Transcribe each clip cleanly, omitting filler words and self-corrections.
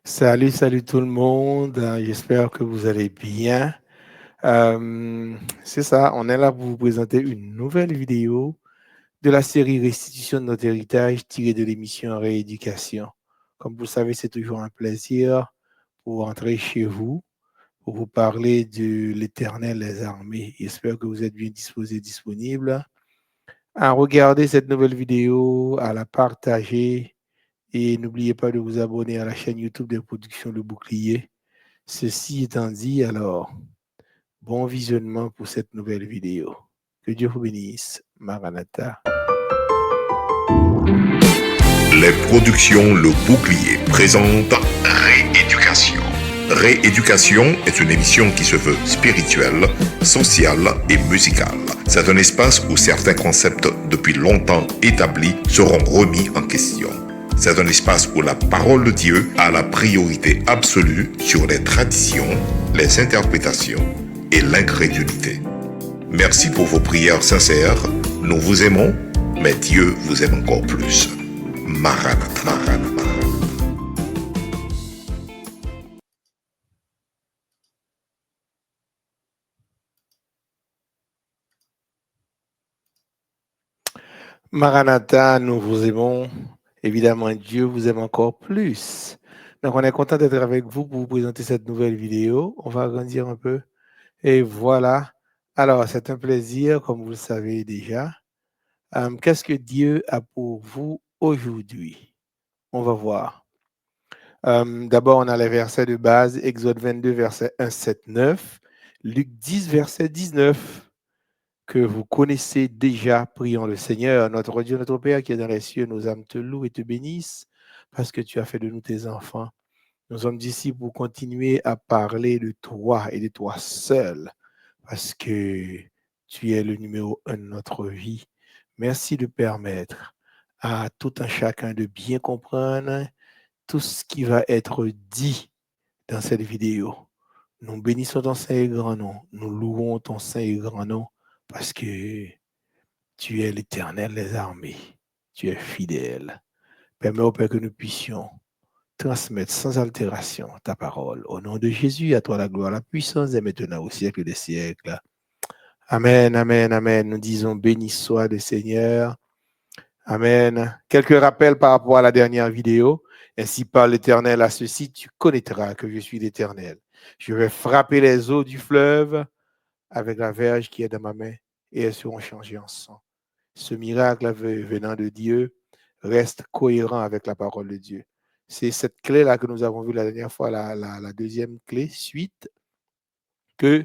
Salut, salut tout le monde. J'espère que vous allez bien. C'est ça, on est là pour vous présenter une nouvelle vidéo de la série Restitution de notre héritage tirée de l'émission Rééducation. Comme vous le savez, c'est toujours un plaisir pour entrer chez vous, pour vous parler de l'Éternel des armées. J'espère que vous êtes bien disposés, disponibles à regarder cette nouvelle vidéo, à la partager et n'oubliez pas de vous abonner à la chaîne YouTube des productions Le Bouclier. Ceci étant dit, alors, bon visionnement pour cette nouvelle vidéo. Que Dieu vous bénisse. Maranatha. Les productions Le Bouclier présentent Rééducation. Rééducation est une émission qui se veut spirituelle, sociale et musicale. C'est un espace où certains concepts depuis longtemps établis seront remis en question. C'est un espace où la parole de Dieu a la priorité absolue sur les traditions, les interprétations et l'incrédulité. Merci pour vos prières sincères. Nous vous aimons, mais Dieu vous aime encore plus. Maranatha, Maranatha. Maranatha, nous vous aimons. Évidemment, Dieu vous aime encore plus. Donc, on est content d'être avec vous pour vous présenter cette nouvelle vidéo. On va agrandir un peu. Et voilà. Alors, c'est un plaisir, comme vous le savez déjà. Qu'est-ce que Dieu a pour vous aujourd'hui? On va voir. D'abord, on a les versets de base, Exode 22, verset 1, 7, 9, Luc 10, verset 19, que vous connaissez déjà. Prions le Seigneur, notre Dieu, notre Père qui est dans les cieux, nos âmes te louent et te bénissent parce que tu as fait de nous tes enfants. Nous sommes ici pour continuer à parler de toi et de toi seul parce que tu es le numéro un de notre vie. Merci de permettre à tout un chacun de bien comprendre tout ce qui va être dit dans cette vidéo. Nous bénissons ton saint et grand nom. Nous louons ton saint et grand nom parce que tu es l'Éternel des armées. Tu es fidèle. Permets au Père que nous puissions transmettre sans altération ta parole. Au nom de Jésus, à toi la gloire, la puissance et maintenant au siècle des siècles. Amen, amen, amen. Nous disons béni soit le Seigneur. Amen. Quelques rappels par rapport à la dernière vidéo. Ainsi parle l'Éternel à ceci, tu connaîtras que je suis l'Éternel. Je vais frapper les eaux du fleuve avec la verge qui est dans ma main et elles seront changées en sang. Ce miracle venant de Dieu reste cohérent avec la parole de Dieu. C'est cette clé-là que nous avons vue la dernière fois, la deuxième clé, suite, que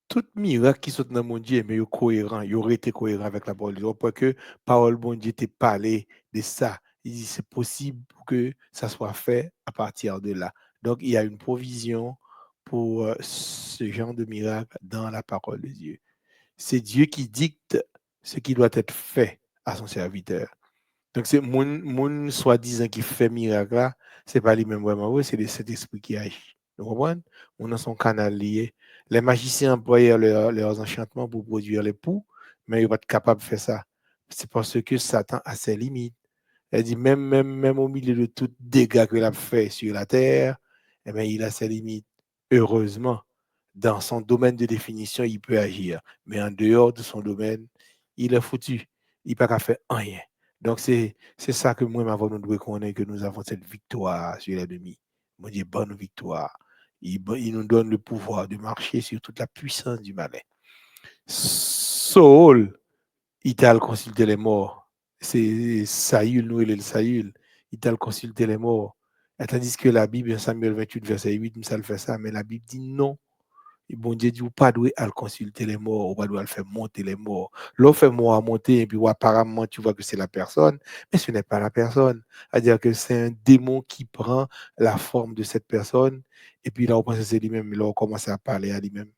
tout miracle qui saute dans mon Dieu, mais il est cohérent, il aurait été cohérent avec la parole de Dieu. On peut que parole bon Dieu t'ait parlé de ça. Il dit c'est possible que ça soit fait à partir de là. Donc il y a une provision pour ce genre de miracle dans la parole de Dieu. C'est Dieu qui dicte ce qui doit être fait à son serviteur. Donc c'est mon soi-disant qui fait miracle là, c'est pas lui-même vraiment, oui, c'est le Saint-Esprit qui agit. Vous comprenez? On a son canal lié. Les magiciens employaient leurs enchantements pour produire les poux, mais ils ne sont pas capables de faire ça. C'est parce que Satan a ses limites. Elle dit même au milieu de tout dégât qu'il a fait sur la terre, eh bien, il a ses limites. Heureusement, dans son domaine de définition, il peut agir. Mais en dehors de son domaine, il est foutu. Il n'a pas qu'à faire rien. Donc, c'est ça que moi, avant, nous devons connaître que nous avons cette victoire sur l'ennemi. Mon Dieu, bonne victoire. Il nous donne le pouvoir de marcher sur toute la puissance du malin. Saul, il t'a consulté les morts. C'est Saül, nous, il est le Saül. Il t'a consulté les morts. Et tandis que la Bible, Samuel 28, verset 8, ça le fait ça, mais la Bible dit non. Et bon Dieu dit, vous pas doué à consulter les morts, ou pas doué à le faire monter les morts. L'on fait mort à monter, et puis apparemment, tu vois que c'est la personne, mais ce n'est pas la personne. C'est-à-dire que c'est un démon qui prend la forme de cette personne, et puis là, on pense que c'est lui-même, là, on commence à parler à lui-même.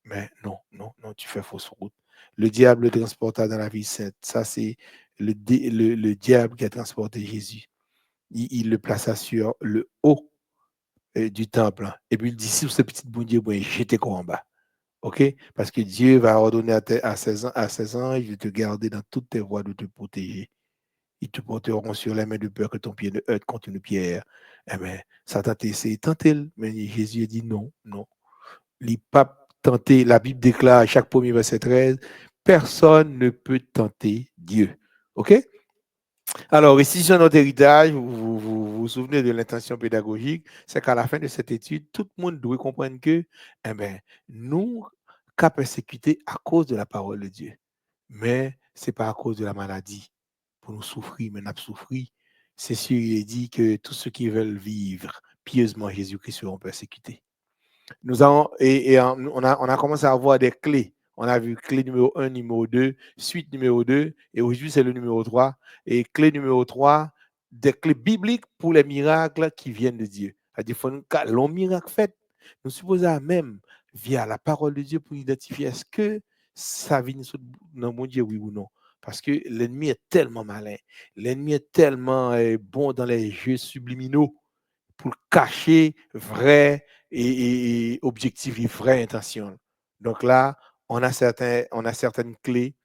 Mais non, non, non, tu fais fausse route. Le diable le transporta dans la vie sainte. Ça, c'est le diable qui a transporté Jésus. Il le plaça sur le haut du temple. Et puis il dit, si vous ce petit bon Dieu, bon, jetez quoi en bas. OK? Parce que Dieu va ordonner à ses anges de te garder dans toutes tes voies, de te protéger. Ils te porteront sur les mains de peur que ton pied ne heurte contre une pierre. Eh bien, Satan t'a essayé de tenter, mais Jésus a dit non, non. Les papes tentés, la Bible déclare, chaque premier verset 13, personne ne peut tenter Dieu. OK? Alors, restitution de notre héritage, vous souvenez de l'intention pédagogique, c'est qu'à la fin de cette étude, tout le monde doit comprendre que, eh bien, nous, qu'à persécuter à cause de la parole de Dieu. Mais ce n'est pas à cause de la maladie. Pour nous souffrir, mais nous souffrir. C'est sûr, il est dit que tous ceux qui veulent vivre pieusement Jésus-Christ seront persécutés. Nous avons, on a commencé à avoir des clés. On a vu clé numéro 1, numéro 2, suite numéro 2, et aujourd'hui c'est le numéro 3. Et clé numéro 3, des clés bibliques pour les miracles qui viennent de Dieu. C'est-à-dire qu'il faut l'on miracle fait. Nous supposons même, via la parole de Dieu, pour identifier est-ce que ça vient dans mon Dieu, oui ou non. Parce que l'ennemi est tellement malin. L'ennemi est tellement bon dans les jeux subliminaux pour cacher vrai et objectif et vraie intention. Donc là, on a certaines clés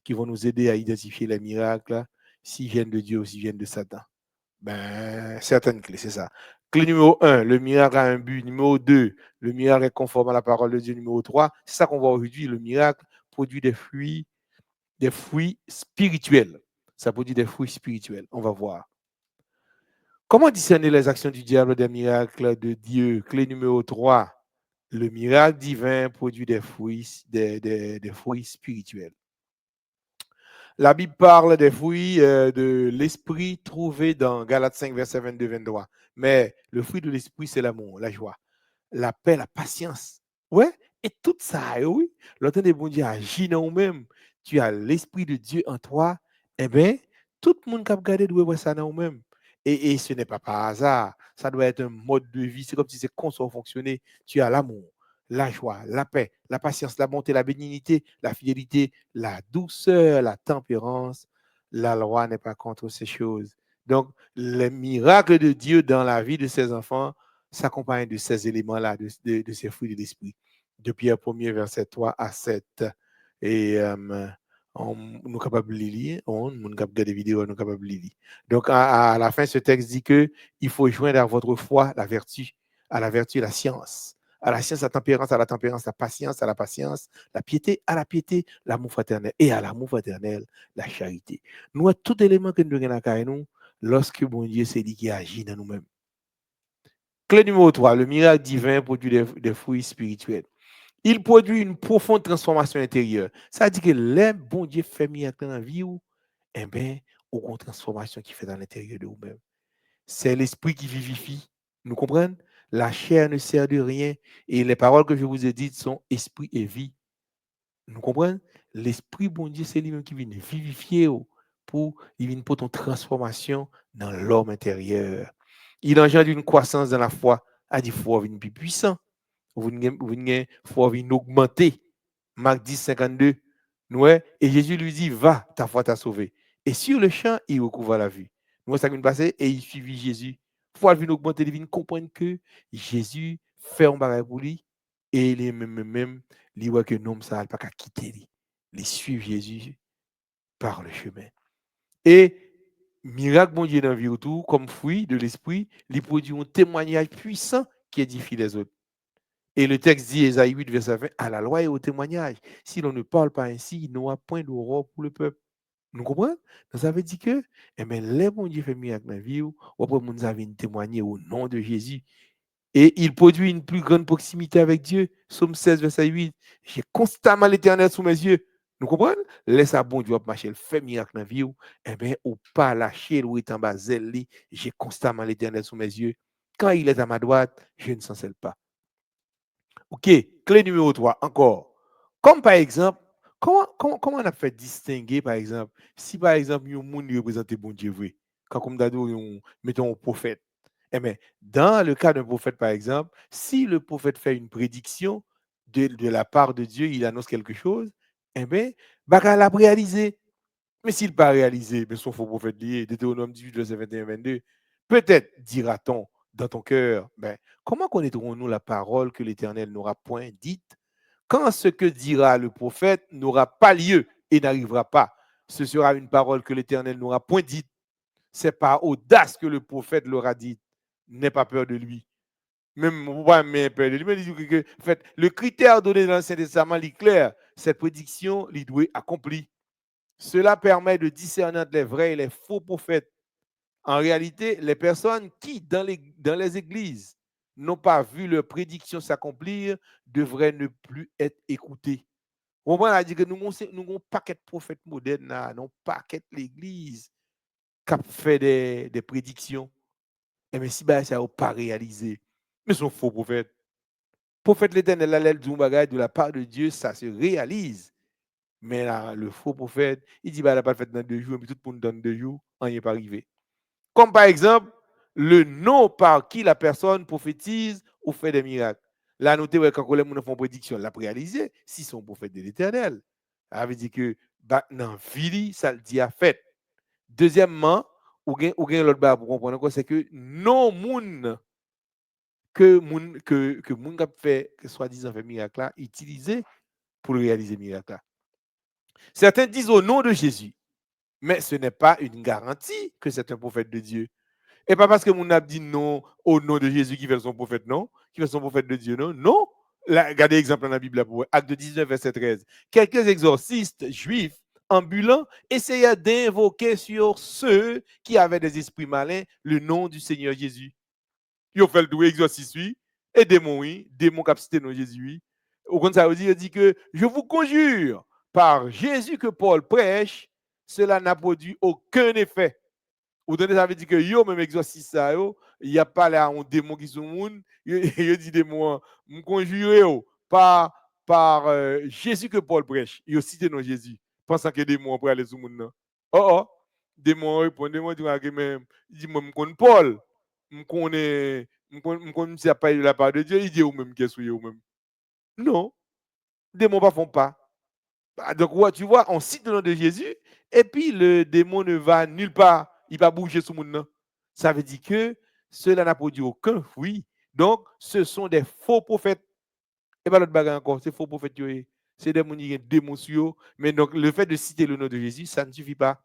qui vont nous aider à identifier les miracles, s'ils viennent de Dieu ou s'ils viennent de Satan. Certaines clés, c'est ça. Clé numéro 1, le miracle a un but. Numéro 2, le miracle est conforme à la parole de Dieu. Numéro 3, c'est ça qu'on voit aujourd'hui. Le miracle produit des fruits spirituels. Ça produit des fruits spirituels. On va voir. Comment discerner les actions du diable des miracles de Dieu? Clé numéro 3. Le miracle divin produit des fruits, des fruits spirituels. La Bible parle des fruits de l'esprit trouvés dans Galates 5, verset 22-23. Mais le fruit de l'esprit, c'est l'amour, la joie, la paix, la patience. Ouais, et tout ça, oui. L'autre des bon Dieu agit dans nous-mêmes. Tu as l'esprit de Dieu en toi. Eh bien, tout le monde qui a regardé doit voir ça dans nous-mêmes. Et ce n'est pas par hasard. Ça doit être un mode de vie. C'est comme si c'est qu'on soit fonctionner. Tu as l'amour, la joie, la paix, la patience, la bonté, la bénignité, la fidélité, la douceur, la tempérance. La loi n'est pas contre ces choses. Donc, les miracles de Dieu dans la vie de ses enfants s'accompagnent de ces éléments-là, de ces fruits de l'esprit. De Pierre 1er, verset 3 à 7. Et nous sommes capables de lire, nous sommes capables de vidéos, nous sommes capables de lire. Donc, à la fin, ce texte dit que il faut joindre à votre foi la vertu, à la vertu la science, à la science la tempérance, à la tempérance la patience, à la patience la piété, à la piété l'amour fraternel, et à l'amour fraternel la charité. Nous avons tout élément que nous avons dans nous lorsque bon Dieu c'est lui qui agit dans nous-mêmes. Clé numéro 3, le miracle divin produit des fruits spirituels. Il produit une profonde transformation intérieure. Ça dit que les bon Dieu fait miracle dans la vie, eh bien, au transformation qui fait dans l'intérieur de vous-même. C'est l'esprit qui vivifie. Nous comprenons? La chair ne sert de rien. Et les paroles que je vous ai dites sont esprit et vie. Nous comprenons? L'esprit, bon Dieu, c'est lui-même qui vient vivifier il vient pour ton transformation dans l'homme intérieur. Il engendre une croissance dans la foi. A dit, foi vient plus puissant. Vous foi vient augmenter. Marc 10, 52. Et Jésus lui dit, va, ta foi t'a sauvé. Et sur le champ, il recouvre la vue. Nous, ça vient passer et il suivit Jésus. Foi vient augmenter, il vient comprendre que Jésus fait un bagage pour lui et il est même il voit que l'homme ça pas qu'à quitter lui. Il suit Jésus par le chemin. Et miracle bon Dieu dans la vie autour comme fruit de l'esprit, il produit un témoignage puissant qui édifie les autres. Et le texte dit, Ésaïe 8, verset 20, à la loi et au témoignage. Si l'on ne parle pas ainsi, il n'y aura point d'aurore pour le peuple. Nous comprenons? Donc, ça veut dire que, les bon Dieu fait miracle dans la vie, ou après, nous avons témoigné au nom de Jésus. Et il produit une plus grande proximité avec Dieu. Psaume 16, verset 8. J'ai constamment l'Éternel sous mes yeux. Nous comprenons? Laisse à bon Dieu marcher, fait miracle dans la vie, ou pas lâcher, ou est en bas, zèle, j'ai constamment l'Éternel sous mes yeux. Quand il est à ma droite, je ne s'en scelle pas. OK, clé numéro 3, encore. Comme par exemple, comment on a fait distinguer, par exemple, si par exemple, un monde représente bon Dieu vrai, quand comme mettons un prophète. Eh bien, dans le cas d'un prophète, par exemple, si le prophète fait une prédiction de la part de Dieu, il annonce quelque chose, eh bien, il l'a réalisé. Mais s'il n'a pas réalisé, mais son faux prophète lié, Deutéronome 18, verset 21, 22, peut-être dira-t-on dans ton cœur, comment connaîtrons-nous la parole que l'Éternel n'aura point dite quand ce que dira le prophète n'aura pas lieu et n'arrivera pas? Ce sera une parole que l'Éternel n'aura point dite. c'est par audace que le prophète leur a dit, n'aie pas peur de lui. Même moi, mais peur de lui, mais il dit que, en fait, le critère donné dans l'Ancien Testament est clair. Cette prédiction, il doit accomplir. Cela permet de discerner entre les vrais et les faux prophètes. En réalité, les personnes qui, dans les églises, n'ont pas vu leur prédiction s'accomplir, devraient ne plus être écoutées. On a dit que nous avons un paquet de prophètes modernes, nous avons un paquet de l'église qui a fait des prédictions. Et mais si ça n'a pas réalisé, mais sont faux prophètes. Prophète l'Éternel, la lettre de la part de Dieu, ça se réalise. Mais là, le faux prophète, il dit, il n'a pas fait dans 2 jours, mais tout le monde donne 2 jours, rien n'est pas arrivé. Comme par exemple, le nom par qui la personne prophétise ou fait des miracles. Là, notez quand les gens font prédiction, la réaliser si sont prophètes de l'Éternel. Ça veut dire que dans Vili, ça le dit à fait. Deuxièmement, ou bien l'autre bas pour comprendre, c'est que non moun que moun a fait, que soi-disant fait miracle là, utilisé pour réaliser miracle là. Certains disent au nom de Jésus, mais ce n'est pas une garantie que c'est un prophète de Dieu. Et pas parce que mon a dit non au nom de Jésus qui fait son prophète, non, qui fait son prophète de Dieu, non, non. Là, regardez l'exemple dans la Bible, pour Acte 19, verset 13. Quelques exorcistes juifs ambulants essayaient d'invoquer sur ceux qui avaient des esprits malins le nom du Seigneur Jésus. Ils ont fait le doué exorcisme, oui, et démon, oui, démon capacité non Jésus, oui. Au contraire, il dit que je vous conjure, par Jésus que Paul prêche, cela n'a produit aucun effet. Ou donné, ça veut dire que yo, même exorciste, il n'y a pas là un démon qui sont monde, il dit démon, me conjure par Jésus que Paul prêche. Il cité non Jésus, pensant que démon pour aller sur le monde. Oh, démon répond, démon dit, même, il dit, moi, je connais Paul, je connais si il pas eu la part de Dieu, il dit, ou même, qu'est-ce que vous même. Non, démon ne font pas. Donc, tu vois, on cite le nom de Jésus, et puis le démon ne va nulle part. Il va bouger sur le monde. Ça veut dire que cela n'a produit aucun fruit. Donc, ce sont des faux prophètes. Et pas l'autre bagarre encore, c'est faux prophètes. C'est des démons, mais donc le fait de citer le nom de Jésus, ça ne suffit pas.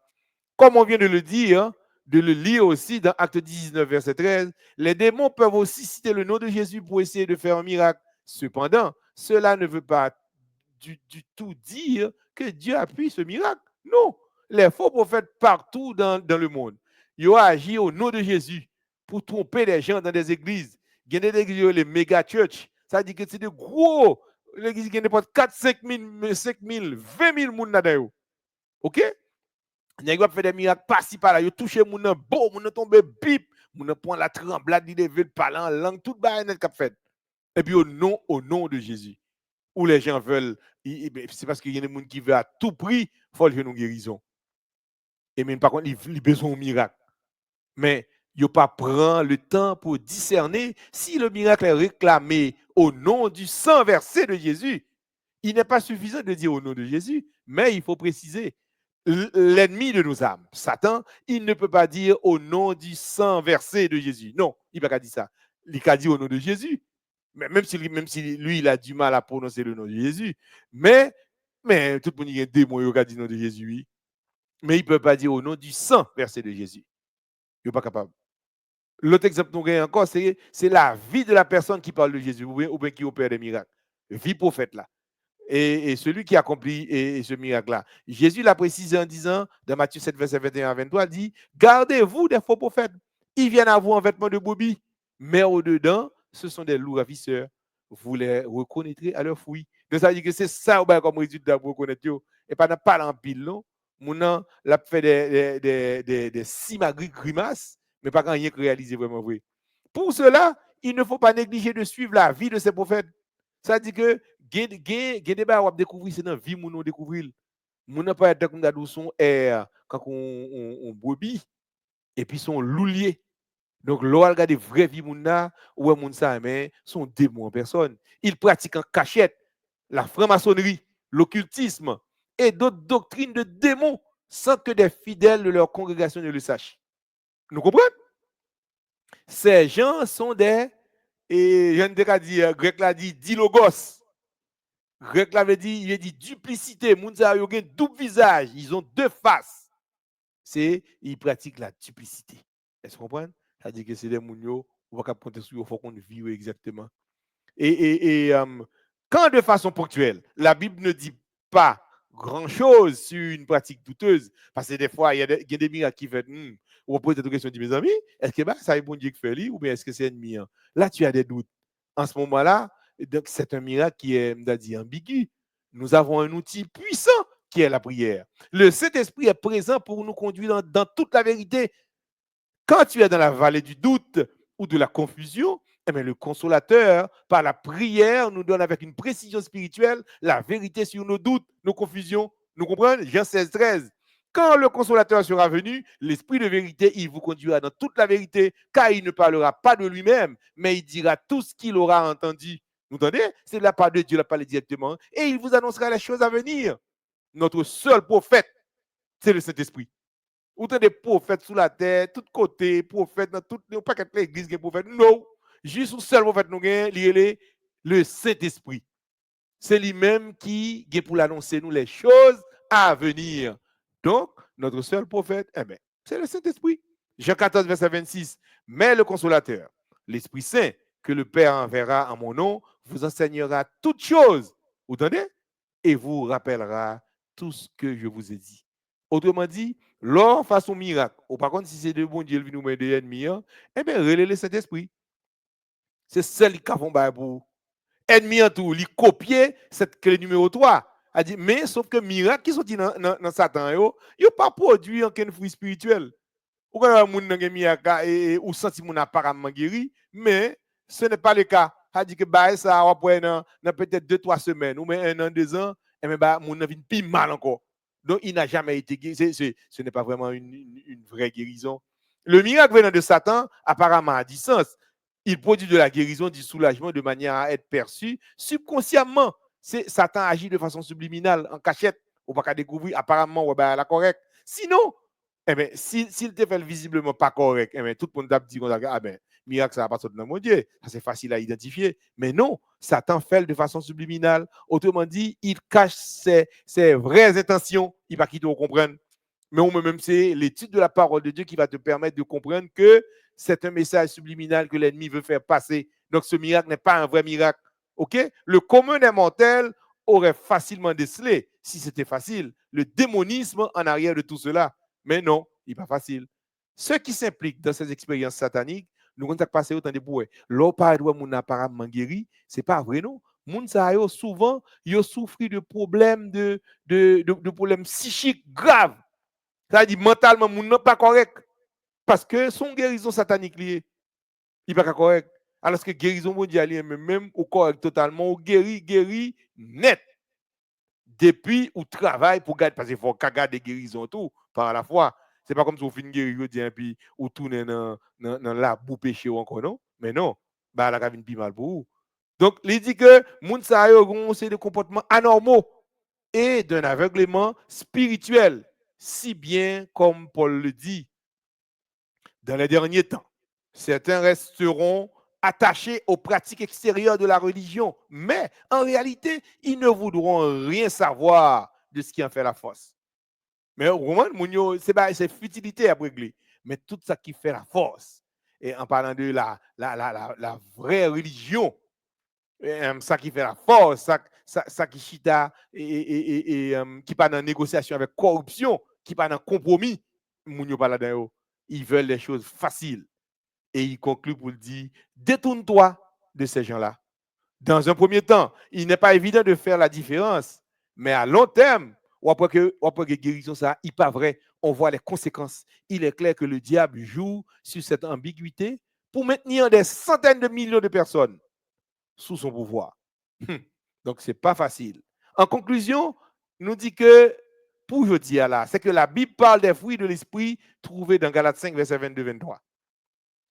Comme on vient de le dire, de le lire aussi dans Acte 19, verset 13, les démons peuvent aussi citer le nom de Jésus pour essayer de faire un miracle. Cependant, cela ne veut pas du tout dire que Dieu appuie ce miracle. Non. Les faux prophètes partout dans le monde, ils ont agi au nom de Jésus pour tromper les gens dans des églises. Il y a des églises, les méga church. Ça dit que c'est de gros. L'église qui a 4, 5 000, 20 000 personnes là-dedans. OK? Il y a fait des miracles par-ci par-là. Ils ont touché les gens, bon, ils ont tombé, bip. Ils ont pris la tremblade, ils ont parlé en langue, tout le monde a fait. Et puis au nom de Jésus. Où les gens veulent, c'est parce qu'il y a des gens qui veulent à tout prix, il faut une guérison. Et même par contre, ils ont besoin d'un miracle. Mais ils n'ont pas pris le temps pour discerner si le miracle est réclamé au nom du sang versé de Jésus. Il n'est pas suffisant de dire au nom de Jésus, mais il faut préciser, l'ennemi de nos âmes, Satan, il ne peut pas dire au nom du sang versé de Jésus. Non, il ne peut pas dire ça. Il a dit au nom de Jésus. Même si lui, il a du mal à prononcer le nom de Jésus. Mais tout le monde y a des mots qui dit le nom de Jésus. Oui. Mais il ne peut pas dire au nom du sang versé de Jésus. Il n'est pas capable. L'autre exemple nous avons encore, c'est la vie de la personne qui parle de Jésus ou bien qui opère des miracles. Vie prophète là. Et celui qui accomplit ce miracle-là. Jésus l'a précisé en disant, dans Matthieu 7, verset 21 à 23, dit, gardez-vous des faux prophètes. Ils viennent à vous en vêtements de brebis, mais au-dedans, ce sont des loups ravisseurs. Vous les reconnaîtrez à leurs fruits. Donc ça veut dire que c'est ça comme résultat pour reconnaître. Et pas dans pas en pile, non. Mon l'a fait des simagri grimaces, mais pas quand rien réalisé vraiment vrai. Pour cela, il ne faut pas négliger de suivre la vie de ces prophètes. Ça dit que des débats on découvrir c'est dans vie mon découvrir. Mon pas être comme dans son air quand on brebis et puis son loulier. Donc l'on regarde des vraies vie mon là ou mon ça mais sont démons en personne. Ils pratiquent en cachette la franc-maçonnerie, l'occultisme et d'autres doctrines de démons sans que des fidèles de leur congrégation ne le sachent. Nous comprenons? Ces gens sont des et grec l'a dit dilogos. Grec l'avait dit, il a dit duplicité. Mounsa a un double visage. Ils ont deux faces. c'est ils pratiquent la duplicité. Est-ce que vous comprenez? C'est-à-dire que c'est des mounios, on va pas compter sur eux, il faut qu'on vive exactement. Et quand de façon ponctuelle, la Bible ne dit pas grand-chose sur une pratique douteuse, parce que des fois, il y a des miracles qui font, on pose cette question, dit, mes amis, est-ce que ça est bon Dieu qui fait lui, ou bien est-ce que c'est ennemi? Là, tu as des doutes. En ce moment-là, donc c'est un miracle qui est, dit, ambigu. Nous avons un outil puissant qui est la prière. Le Saint-Esprit est présent pour nous conduire dans toute la vérité. Quand tu es dans la vallée du doute ou de la confusion, eh bien, le consolateur, par la prière, nous donne avec une précision spirituelle la vérité sur nos doutes, nos confusions. Nous comprenons? Jean 16, 13. Quand le consolateur sera venu, l'esprit de vérité, il vous conduira dans toute la vérité, car il ne parlera pas de lui-même, mais il dira tout ce qu'il aura entendu. Vous entendez? C'est de la part de Dieu, il a parlé directement, et il vous annoncera les choses à venir. Notre seul prophète, c'est le Saint-Esprit. Ou des prophètes sous la terre, tous côtés, prophètes dans toutes les, pas que l'église qui est prophète. Non. Juste un seul prophète nous gagne, le Saint-Esprit. C'est lui-même qui est pour l'annoncer nous les choses à venir. Donc, notre seul prophète, c'est le Saint-Esprit. Jean 14, verset 26. Mais le consolateur, l'Esprit Saint, que le Père enverra en mon nom, vous enseignera toutes choses. Vous entendez? Et vous rappellera tout ce que je vous ai dit. Autrement dit, lors face au miracle, ou par contre, si c'est de bon Dieu qui nous met des ennemis, relais le Saint-Esprit. C'est celle qui a fait pour ennemi en tout, il copier cette clé numéro 3. A dit, mais sauf que miracle qui sont dans Satan, il pas produit aucun fruit spirituel. Ou quand un monde dans miracle ou senti mon apparemment guéri, mais ce n'est pas le cas. A dit que ça va peut-être 2-3 semaines ou même 1 an, 2 ans, et même mon vient plus mal encore. Donc il n'a jamais été guéri. Ce n'est pas vraiment une vraie guérison. Le miracle venant de Satan, apparemment, a du sens. Il produit de la guérison, du soulagement de manière à être perçu subconsciemment. Satan agit de façon subliminale, en cachette. On ne peut pas découvrir, apparemment, la correcte. Sinon, s'il te fait visiblement pas correct, tout le monde a dit, miracle, ça va pas sortir dans mon Dieu. Ça, c'est facile à identifier. Mais non, Satan fait de façon subliminale. Autrement dit, il cache ses vraies intentions. Il va quitter au comprendre. Mais même c'est l'étude de la parole de Dieu qui va te permettre de comprendre que c'est un message subliminal que l'ennemi veut faire passer. Donc, ce miracle n'est pas un vrai miracle. OK? Le commun des mortels aurait facilement décelé, si c'était facile, le démonisme en arrière de tout cela. Mais non, il n'est pas facile. Ceux qui s'impliquent dans ces expériences sataniques, nous avons passé autant de bouets. L'opère doit mon apparemment guéri, c'est pas vrai, non? Moun sa yo souvent, yo souffri de problèmes de problèmes psychiques graves. C'est-à-dire mentalement, moun n'est pas correct. Parce que son guérison satanique liée, il n'est pas correct. Alors que guérison mondiale, même au correct totalement, au guéri net. Depuis ou travail pour garder, parce qu'il faut garder guérison tout par la fois. Ce n'est pas comme si on finit guérir, puis ou tourne dans la boue péché ou encore, non? Mais non, la cabine plus mal pour vous. Donc, il dit que moun sa yo c'est des comportements anormaux et d'un aveuglement spirituel, si bien comme Paul le dit. Dans les derniers temps, certains resteront attachés aux pratiques extérieures de la religion, mais en réalité, ils ne voudront rien savoir de ce qui en fait la force. Mais au moment, c'est futilité à régler. Mais tout ça qui fait la force, et en parlant de la vraie religion, ça qui fait la force, ça qui chita et qui pas dans négociation avec corruption, qui pas dans compromis, ils veulent les choses faciles. Et il conclut pour le dire, détourne-toi de ces gens-là. Dans un premier temps, il n'est pas évident de faire la différence, mais à long terme, après que guérison ça, il n'est pas vrai, on voit les conséquences. Il est clair que le diable joue sur cette ambiguïté pour maintenir des centaines de millions de personnes sous son pouvoir. Donc, ce n'est pas facile. En conclusion, nous dit que, pour je dire là, c'est que la Bible parle des fruits de l'esprit trouvés dans Galates 5, verset 22-23.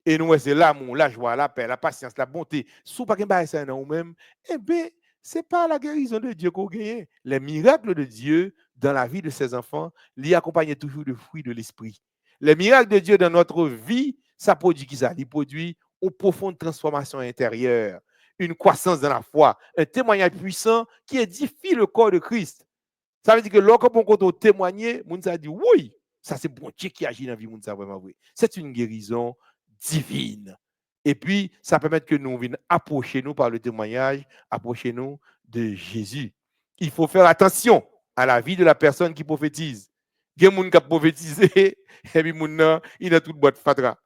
Et nous, c'est l'amour, la joie, la paix, la patience, la bonté. Si vous n'avez pas ça dans vous-même, eh bien, ce n'est pas la guérison de Dieu qu'on gagne. Les miracles de Dieu dans la vie de ses enfants, l'y accompagnent toujours de fruits de l'esprit. Les miracles de Dieu dans notre vie, ça produit qui ça? Il produit une profonde transformation intérieure, une croissance dans la foi, un témoignage puissant qui édifie le corps de Christ. Ça veut dire que lorsqu'on peut témoigner, on a dit oui, Ça, c'est bon Dieu qui agit dans la vie, ça vraiment vrai. C'est une guérison divine. Et puis, ça permet que nous venions approcher nous par le témoignage, approcher nous de Jésus. Il faut faire attention à la vie de la personne qui prophétise. Il y a des gens qui prophétisent et puis il a toute boîte fatra.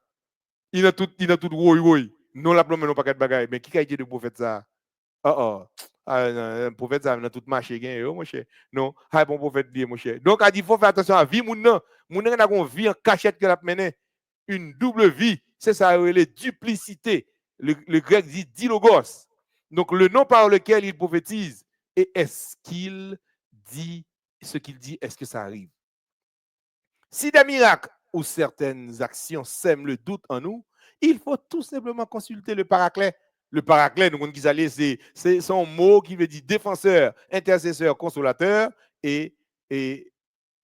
Il a tout roy. Non, la plombe, non, pas de bagaille. Mais qui a été de prophète ça? Oh. Un prophète, ça a tout marché, mon cher. Non, bon prophète, mon cher. Donc, il faut faire attention à la vie, mon a une vie en cachette que la mené. Une double vie. C'est ça, la duplicité. Le grec dit dilogos. Donc, le nom par lequel il prophétise. Et est-ce qu'il dit ce qu'il dit, est-ce que ça arrive? Si des miracles ou certaines actions sèment le doute en nous, il faut tout simplement consulter le paraclet. Le paraclet, nous c'est son mot qui veut dire défenseur, intercesseur, consolateur, et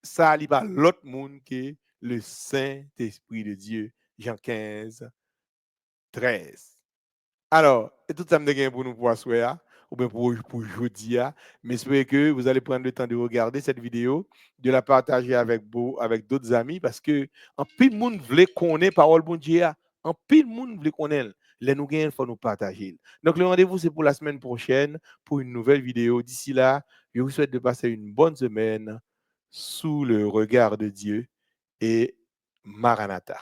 ça, il y a l'autre monde qui est le Saint-Esprit de Dieu. Jean 15, 13. Alors, et tout ça me dégaine pour nous pour asseoir, ou bien pour jeudi, mais j'espère que vous allez prendre le temps de regarder cette vidéo, de la partager avec d'autres amis, parce que en pile de monde veut connaître parole bon Dieu, en pile de monde veut connaître. Les nous gagnons, il faut nous partager. Donc, le rendez-vous, c'est pour la semaine prochaine, pour une nouvelle vidéo. D'ici là, je vous souhaite de passer une bonne semaine sous le regard de Dieu et Maranatha.